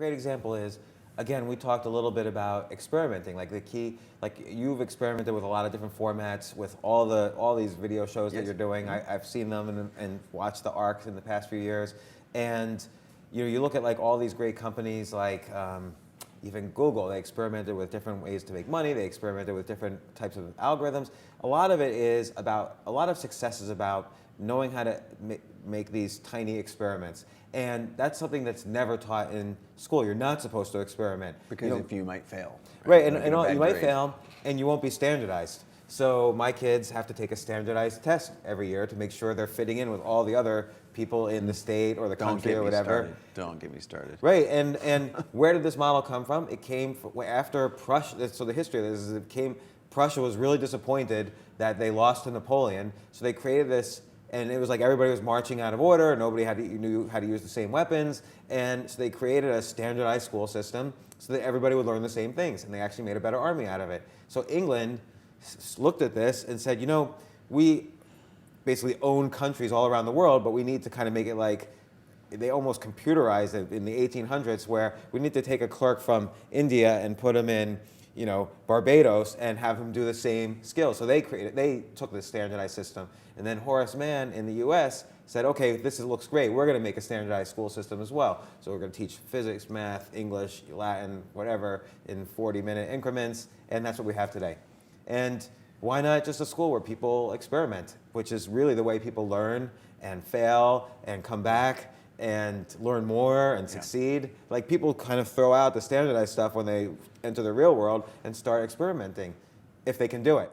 great example is, again, we talked a little bit about experimenting. Like the key, like you've experimented with a lot of different formats with all these video shows that you're doing. I've seen them and watched the arcs in the past few years. And you look at like all these great companies like even Google, they experimented with different ways to make money. They experimented with different types of algorithms. A lot of it is about, a lot of success is about knowing how to make these tiny experiments. And that's something that's never taught in school. You're not supposed to experiment. Because if you might fail. Right, and you might fail and you won't be standardized. So my kids have to take a standardized test every year to make sure they're fitting in with all the other people in the state or the country or whatever. Don't get me started. Right, and where did this model come from? It came after Prussia. So the history of this is Prussia was really disappointed that they lost to Napoleon. So they created this, and it was like everybody was marching out of order. Nobody knew how to use the same weapons, and so they created a standardized school system so that everybody would learn the same things, and they actually made a better army out of it. So England looked at this and said, we basically own countries all around the world, but we need to kind of make it like, they almost computerized it in the 1800s, where we need to take a clerk from India and put him in Barbados and have him do the same skills. So they took this standardized system. And then Horace Mann in the US said, okay, looks great. We're going to make a standardized school system as well. So we're going to teach physics, math, English, Latin, whatever, in 40-minute increments. And that's what we have today. And why not just a school where people experiment, which is really the way people learn and fail and come back and learn more and succeed. Like people kind of throw out the standardized stuff when they enter the real world and start experimenting, if they can do it.